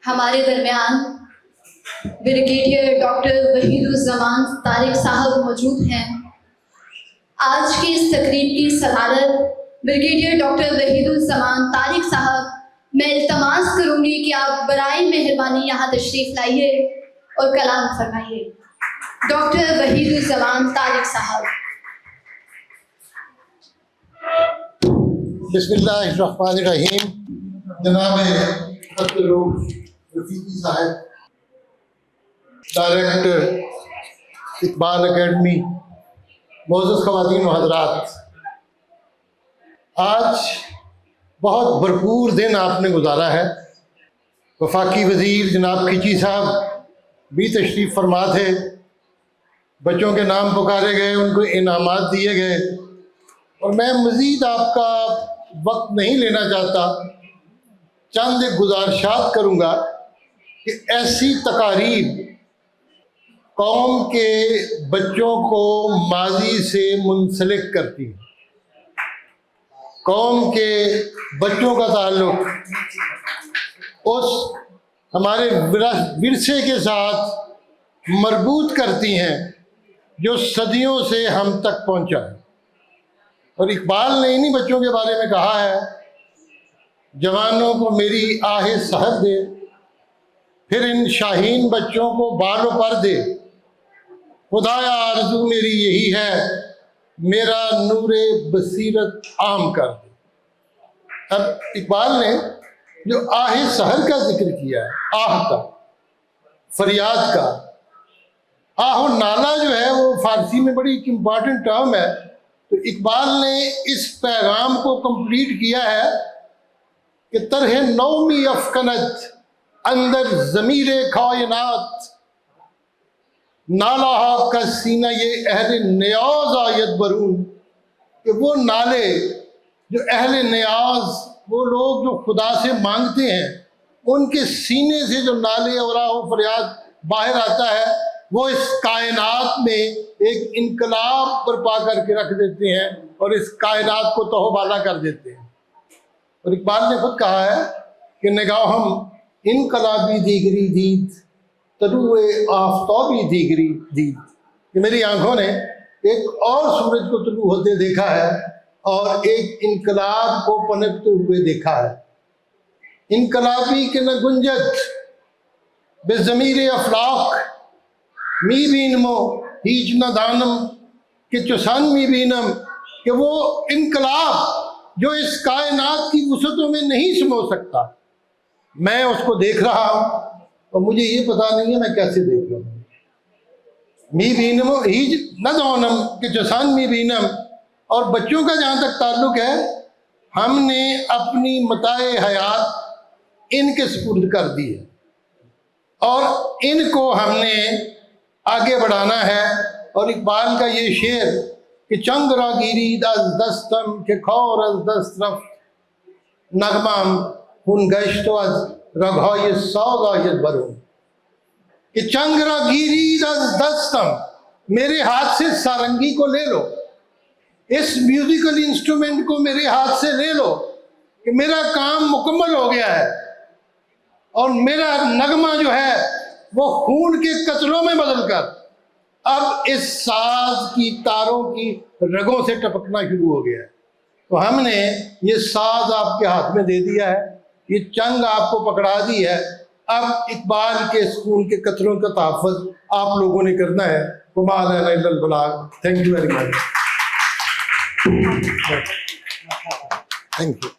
हमारे दरमियान brigadier doctor वहीदुज़्ज़मान Tariq साहब मौजूद हैं। आज की इस तकरीब की सदारत ब्रिगेडियर डॉक्टर वहीदुज़्ज़मान तारिक साहब, मैं इल्तमास करूँगी कि आप बराए मेहरबानी यहाँ तशरीफ़ लाइए और कलाम फरमाइए। डॉक्टर वहीदुज़्ज़मान तारिक साहब। बिस्मिल्लाहिर्रहमानिर्रहीम। जनाब रफ़ीकी साहब, डायरेक्टर इकबाल एकेडमी, मोअज़्ज़ज़ ख़वातीन व हज़रात, आज बहुत भरपूर दिन आपने गुजारा है। वफाकी वज़ीर जनाब खिची साहब भी तशरीफ़ फरमा थे, बच्चों के नाम पुकारे गए, उनको इनामात दिए गए, और मैं मज़ीद आपका वक्त नहीं लेना चाहता। चंद एक गुजारिशात करूँगा कि ऐसी तकारीब कौम के बच्चों को माजी से मुंसलिक करती है। कौम के बच्चों का ताल्लुक उस हमारे विरसे के साथ मरबूत करती हैं जो सदियों से हम तक पहुंचा है। और इकबाल ने इन्हीं बच्चों के बारे में कहा है, जवानों को मेरी आहे सहर दे, फिर इन शाहीन बच्चों को बालों पर दे, खुदाया आरज़ू मेरी यही है, मेरा नूरे बसीरत आम कर दे। अब इकबाल ने जो आहे सहर का जिक्र किया है, आह का, फरियाद का, आहो नाला जो है वो फारसी में बड़ी इम्पॉर्टेंट टर्म है। तो इकबाल ने इस पैगाम को कंप्लीट किया है कि तरह नौमी अफकनत अंदर ज़मीरे कायनात, नाला का सीना ये अहले नियाज आयत बरून, कि वो नाले जो अहले नियाज, वो लोग जो खुदा से मांगते हैं, उनके सीने से जो नाले और आहो फरियाद बाहर आता है, वो इस कायनात में एक इनकलाब बर्पा करके रख देते हैं और इस कायनात को तहोबाला कर देते हैं। और इकबाल ने खुद कहा है कि निगाहम इनकलाबी दीगरी दीद, तलुए आफताबी दीगरी दीद, कि मेरी आंखों ने एक और सूरज को तुलू होते देखा है और एक इनकलाब को पनपते हुए देखा है। इनकलाबी के न गुंजत बेज़मीर अफलाक मी बीनमो हीज न दानम कि चुसान मी बीनम, कि वो इनकलाब जो इस कायनात की वुसअतों में नहीं समो सकता, मैं उसको देख रहा हूँ और मुझे ये पता नहीं है मैं कैसे देख रहा हूँ। मी बीनमो हीज न दानम कि चुसान मी बीनम। और बच्चों का जहाँ तक ताल्लुक है, हमने अपनी मताए हयात इनके सुपुर्द कर दी है और इनको हमने आगे बढ़ाना है। और इकबाल का ये शेर कि चंगरा गिरी दस दस्तम के खौर अज दस्तरफ नगमाम हुन गश्तो अज रघाय सौगायत बरो, कि चंगरा गिरी दस दस्तम, मेरे हाथ से सारंगी को ले लो, इस म्यूजिकल इंस्ट्रूमेंट को मेरे हाथ से ले लो, कि मेरा काम मुकम्मल हो गया है और मेरा नगमा जो है वो खून के कतरों में बदलकर अब इस साज की तारों की रगों से टपकना शुरू हो गया है। तो हमने ये साज आपके हाथ में दे दिया है, ये चंग आपको पकड़ा दी है। अब इकबाल के खून के कतरों का तहफ़्फ़ुज़ आप लोगों ने करना है। Thank you very much. Thank you.